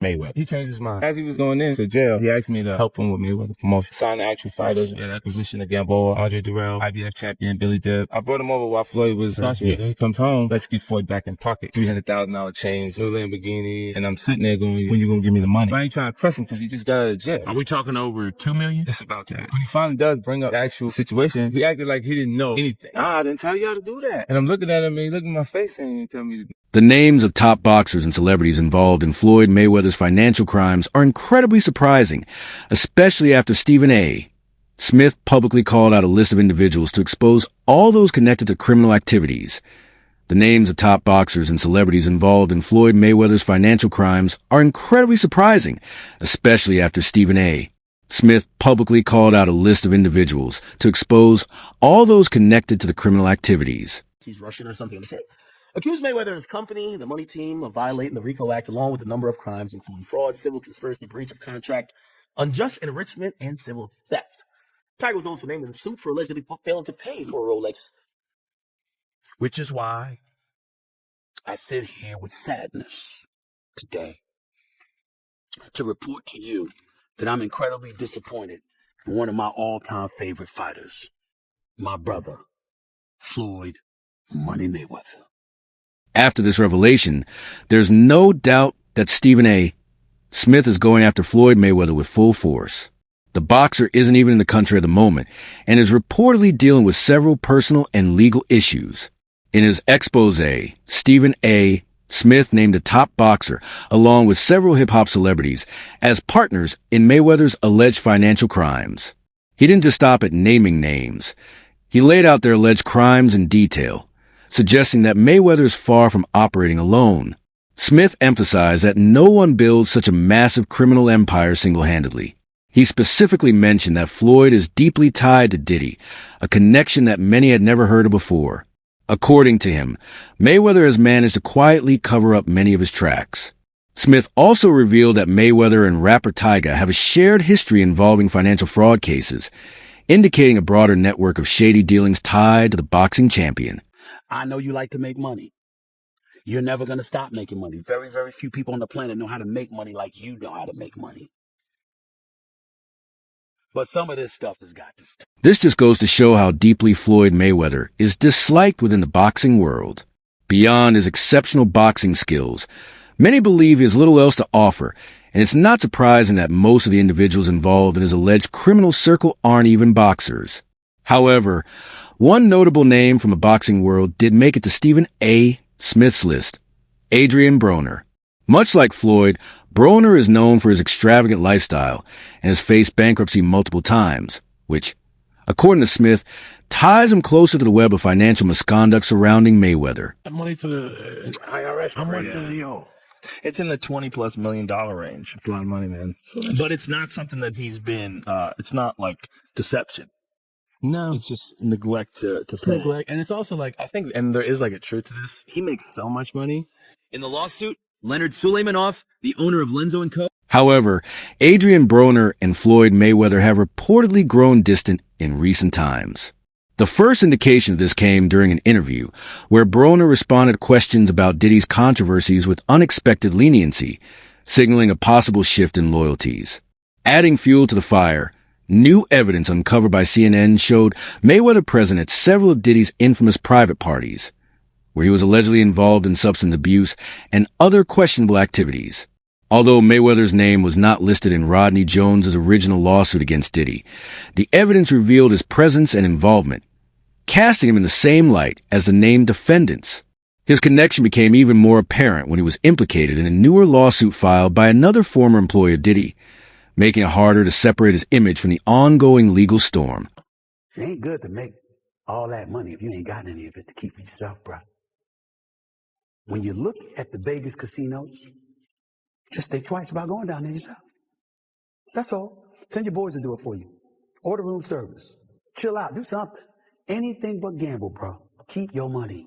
Mayweather. He changed his mind. As he was going into jail, he asked me to help him with Mayweather promotion. Signed the actual fighters, had acquisition of Gamboa, Andre Durrell, IBF champion, Billy Dib. I brought him over while Floyd was incarcerated. He comes home, let's get Floyd back in pocket. $300,000 change, new Lamborghini, and I'm sitting there going, when you gonna give me the money? But I ain't trying to press him because he just got out of jail. Are we talking over $2 million? It's about that. When he finally does bring up the actual situation, he acted like he didn't know anything. I didn't tell you how to do that. And I'm looking at him and he looked in my face and he tell me to do. The names of top boxers and celebrities involved in Floyd Mayweather's financial crimes are incredibly surprising, especially after StephenASmith publicly called out a list of individuals to expose all those connected to criminal activities. The names of top boxers and celebrities involved in Floyd Mayweather's financial crimes are incredibly surprising, especially after StephenASmith publicly called out a list of individuals to expose all those connected to the criminal activities. He's Russian or something. Accused Mayweather and his company, the Money Team, of violating the RICO Act along with a number of crimes, including fraud, civil conspiracy, breach of contract, unjust enrichment, and civil theft. Tiger was also named in the suit for allegedly failing to pay for a Rolex. Which is why I sit here with sadness today to report to you that I'm incredibly disappointed in one of my all-time favorite fighters, my brother, Floyd Money Mayweather. After this revelation, there's no doubt that StephenASmith is going after Floyd Mayweather with full force. The boxer isn't even in the country at the moment and is reportedly dealing with several personal and legal issues. In his expose, StephenASmith named a top boxer, along with several hip-hop celebrities, as partners in Mayweather's alleged financial crimes. He didn't just stop at naming names. He laid out their alleged crimes in detail, suggesting that Mayweather is far from operating alone. Smith emphasized that no one builds such a massive criminal empire single-handedly. He specifically mentioned that Floyd is deeply tied to Diddy, a connection that many had never heard of before. According to him, Mayweather has managed to quietly cover up many of his tracks. Smith also revealed that Mayweather and rapper Tyga have a shared history involving financial fraud cases, indicating a broader network of shady dealings tied to the boxing champion. I know you like to make money. You're never going to stop making money. Very, very few people on the planet know how to make money like you know how to make money. But some of this stuff has got to stop. This just goes to show how deeply Floyd Mayweather is disliked within the boxing world. Beyond his exceptional boxing skills, many believe he has little else to offer, and it's not surprising that most of the individuals involved in his alleged criminal circle aren't even boxers. However, one notable name from the boxing world did make it to StephenASmith's list: Adrian Broner. Much like Floyd, Broner is known for his extravagant lifestyle and has faced bankruptcy multiple times, which, according to Smith, ties him closer to the web of financial misconduct surrounding Mayweather. Money for the IRS. How much does he owe? It's in the $20+ million range. It's a lot of money, man. But it's not something that he's been, it's not like deception. No. It's just neglect to pay. Neglect. And it's also like, I think, and there is like a truth to this, he makes so much money. In the lawsuit, Leonard Suleimanov, the owner of Lenzo & Co. However, Adrian Broner and Floyd Mayweather have reportedly grown distant in recent times. The first indication of this came during an interview where Broner responded to questions about Diddy's controversies with unexpected leniency, signaling a possible shift in loyalties. Adding fuel to the fire, new evidence uncovered by CNN showed Mayweather present at several of Diddy's infamous private parties, where he was allegedly involved in substance abuse and other questionable activities. Although Mayweather's name was not listed in Rodney Jones's original lawsuit against Diddy, the evidence revealed his presence and involvement, casting him in the same light as the named defendants. His connection became even more apparent when he was implicated in a newer lawsuit filed by another former employee of Diddy, making it harder to separate his image from the ongoing legal storm. It ain't good to make all that money if you ain't got any of it to keep for yourself, bro. When you look at the Vegas casinos, just think twice about going down there yourself. That's all. Send your boys to do it for you. Order room service. Chill out. Do something. Anything but gamble, bro. Keep your money.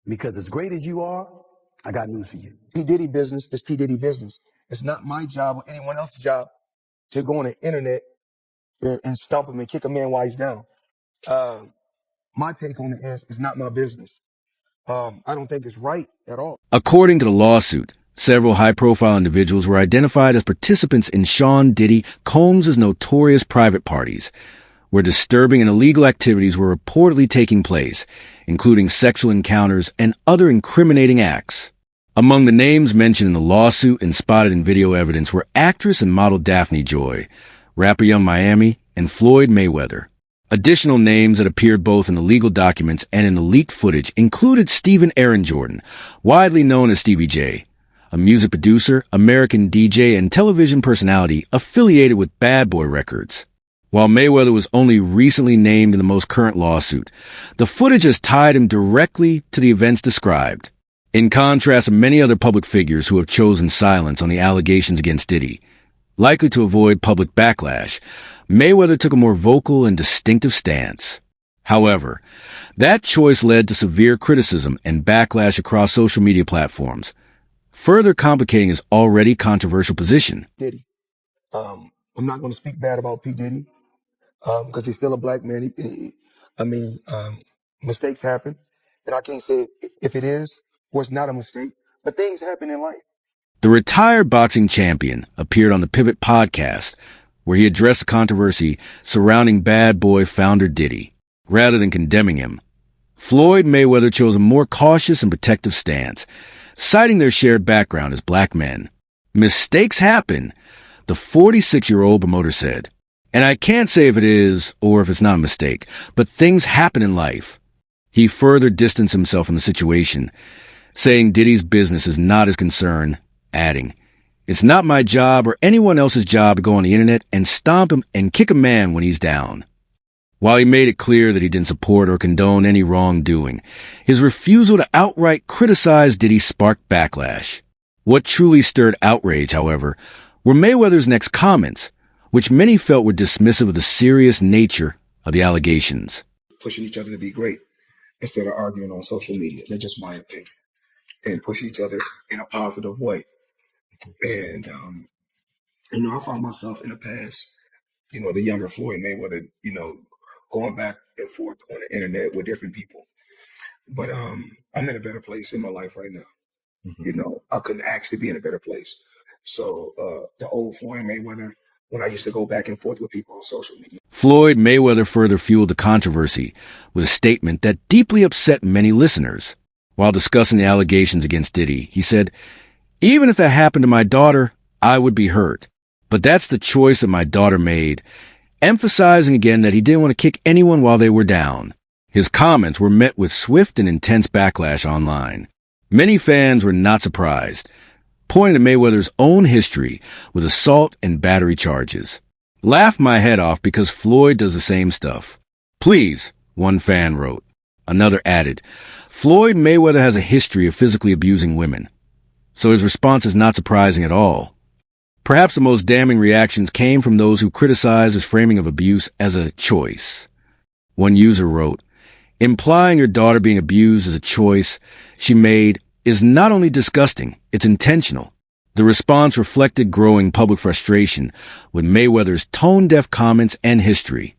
Because as great as you are, I got news for you. P. Diddy business is P. Diddy business. It's not my job or anyone else's job to go on the internet and stump him and kick a man while he's down. My take on it is, it's not my business. I don't think it's right at all. According to the lawsuit, Several high-profile individuals were identified as participants in Sean Diddy Combs' notorious private parties, where disturbing and illegal activities were reportedly taking place, including sexual encounters and other incriminating acts. Among the names mentioned in the lawsuit and spotted in video evidence were actress and model Daphne Joy, rapper Young Miami, and Floyd Mayweather. Additional names that appeared both in the legal documents and in the leaked footage included Stephen Aaron Jordan, widely known as Stevie J, a music producer, American DJ, and television personality affiliated with Bad Boy Records. While Mayweather was only recently named in the most current lawsuit, the footage has tied him directly to the events described. In contrast to many other public figures who have chosen silence on the allegations against Diddy, likely to avoid public backlash, Mayweather took a more vocal and distinctive stance. However, that choice led to severe criticism and backlash across social media platforms, further complicating his already controversial position. Diddy. I'm not going to speak bad about P. Diddy because he's still a black man. Mistakes happen, and I can't say if it is or it's not a mistake, but things happen in life. The retired boxing champion appeared on the Pivot podcast, where he addressed the controversy surrounding Bad Boy founder Diddy. Rather than condemning him, Floyd Mayweather chose a more cautious and protective stance, citing their shared background as black men. Mistakes happen, the 46-year-old promoter said. And I can't say if it is or if it's not a mistake, but things happen in life. He further distanced himself from the situation, saying Diddy's business is not his concern, adding, "It's not my job or anyone else's job to go on the internet and stomp him and kick a man when he's down." While he made it clear that he didn't support or condone any wrongdoing, his refusal to outright criticize Diddy sparked backlash. What truly stirred outrage, however, were Mayweather's next comments, which many felt were dismissive of the serious nature of the allegations. Pushing each other to be great instead of arguing on social media. That's just my opinion. And push each other in a positive way. And, I found myself in the past, the younger Floyd Mayweather, going back and forth on the internet with different people. But I'm in a better place in my life right now. Mm-hmm. I couldn't actually be in a better place. So the old Floyd Mayweather, when I used to go back and forth with people on social media. Floyd Mayweather further fueled the controversy with a statement that deeply upset many listeners. While discussing the allegations against Diddy, he said, "Even if that happened to my daughter, I would be hurt. But that's the choice that my daughter made," emphasizing again that he didn't want to kick anyone while they were down. His comments were met with swift and intense backlash online. Many fans were not surprised, pointing to Mayweather's own history with assault and battery charges. "Laugh my head off because Floyd does the same stuff. Please," one fan wrote. Another added, "Floyd Mayweather has a history of physically abusing women, so his response is not surprising at all." Perhaps the most damning reactions came from those who criticized his framing of abuse as a choice. One user wrote, "Implying your daughter being abused as a choice she made is not only disgusting, it's intentional." The response reflected growing public frustration with Mayweather's tone-deaf comments and history.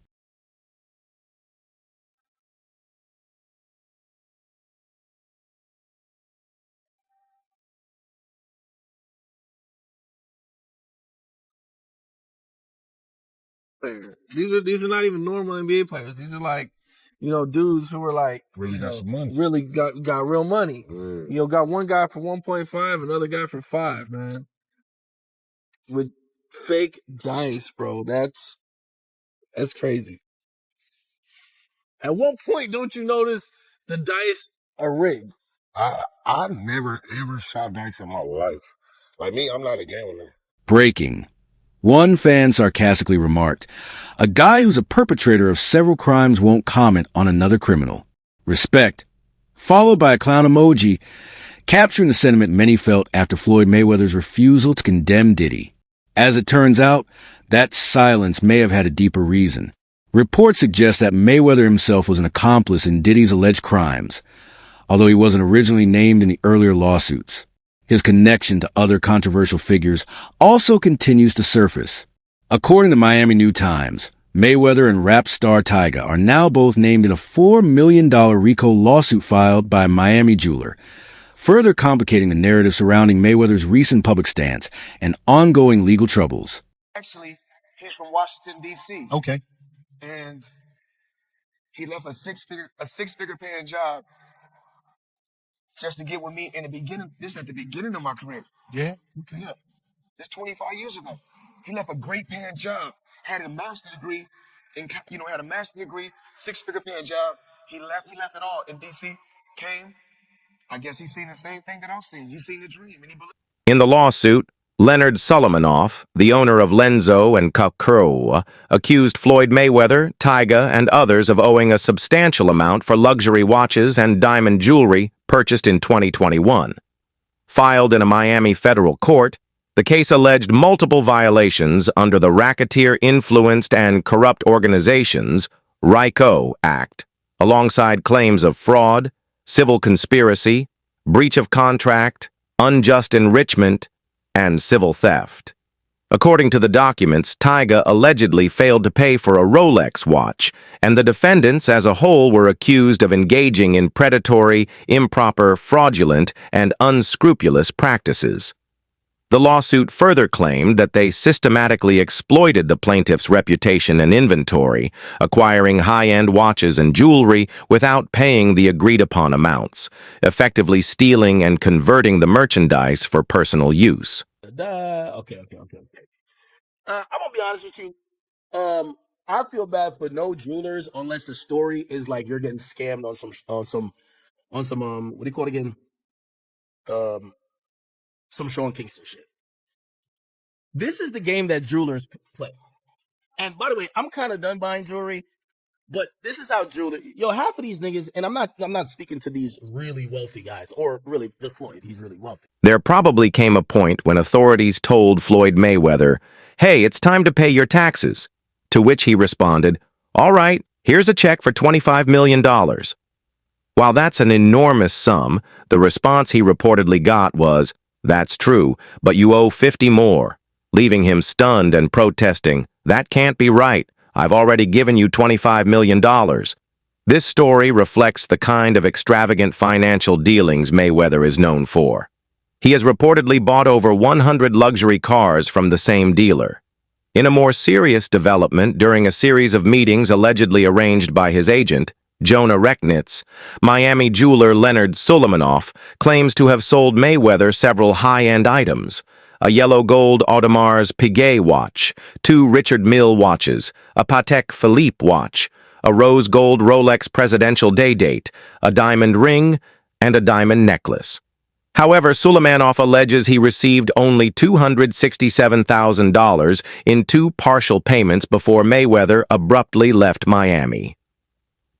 These are not even normal NBA players. These are like, dudes who were like Really got some money. really got real money. Got one guy for 1.5, another guy for 5, man. With fake dice, bro. That's crazy. At what point don't you notice the dice are rigged? I never ever shot dice in my life. Like me, I'm not a gambler. Breaking. One fan sarcastically remarked, "A guy who's a perpetrator of several crimes won't comment on another criminal. Respect." Followed by a clown emoji, capturing the sentiment many felt after Floyd Mayweather's refusal to condemn Diddy. As it turns out, that silence may have had a deeper reason. Reports suggest that Mayweather himself was an accomplice in Diddy's alleged crimes, although he wasn't originally named in the earlier lawsuits. His connection to other controversial figures also continues to surface. According to Miami New Times, Mayweather and rap star Tyga are now both named in a $4 million RICO lawsuit filed by Miami UGLIER, further complicating the narrative surrounding Mayweather's recent public stance and ongoing legal troubles. Actually, he's from Washington, D.C. Okay. And he left a six-figure paying job just to get with me in the beginning. This is at the beginning of my career. Yeah. Okay. Yeah. This 25 years ago. He left a great paying job, had a master's degree, six-figure paying job. He left it all in D.C., came. I guess he's seen the same thing that I've seen. He's seen the dream, and he believed. In the lawsuit, Leonard Suleimanoff, the owner of Lenzo and Kakro, accused Floyd Mayweather, Tyga, and others of owing a substantial amount for luxury watches and diamond jewelry purchased in 2021. Filed in a Miami federal court, the case alleged multiple violations under the Racketeer Influenced and Corrupt Organizations (RICO) Act, alongside claims of fraud, civil conspiracy, breach of contract, unjust enrichment, and civil theft. According to the documents, Tyga allegedly failed to pay for a Rolex watch, and the defendants as a whole were accused of engaging in predatory, improper, fraudulent, and unscrupulous practices. The lawsuit further claimed that they systematically exploited the plaintiff's reputation and inventory, acquiring high-end watches and jewelry without paying the agreed-upon amounts, effectively stealing and converting the merchandise for personal use. Okay. I'm gonna be honest with you. I feel bad for no jewelers unless the story is like you're getting scammed on some what do you call it again? Some Sean Kingston shit. This is the game that jewelers play. And by the way, I'm kind of done buying jewelry, but this is how half of these niggas, and I'm not speaking to these really wealthy guys, or really just Floyd, he's really wealthy. There probably came a point when authorities told Floyd Mayweather, "Hey, it's time to pay your taxes," to which he responded, "All right, here's a check for $25 million. While that's an enormous sum, the response he reportedly got was, "That's true, but you owe 50 more, leaving him stunned and protesting, "That can't be right. I've already given you $25 million. This story reflects the kind of extravagant financial dealings Mayweather is known for. He has reportedly bought over 100 luxury cars from the same dealer. In a more serious development during a series of meetings allegedly arranged by his agent, Jonah Rechnitz, Miami jeweler Leonard Suleimanoff claims to have sold Mayweather several high-end items: a yellow gold Audemars Piguet watch, 2 Richard Mille watches, a Patek Philippe watch, a rose gold Rolex Presidential Day Date, a diamond ring, and a diamond necklace. However, Suleimanoff alleges he received only $267,000 in 2 partial payments before Mayweather abruptly left Miami.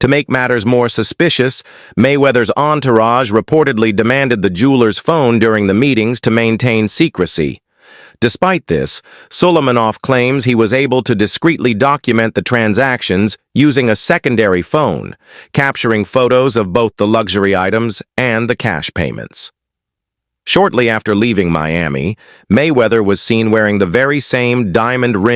To make matters more suspicious, Mayweather's entourage reportedly demanded the jeweler's phone during the meetings to maintain secrecy. Despite this, Suleimanoff claims he was able to discreetly document the transactions using a secondary phone, capturing photos of both the luxury items and the cash payments. Shortly after leaving Miami, Mayweather was seen wearing the very same diamond ring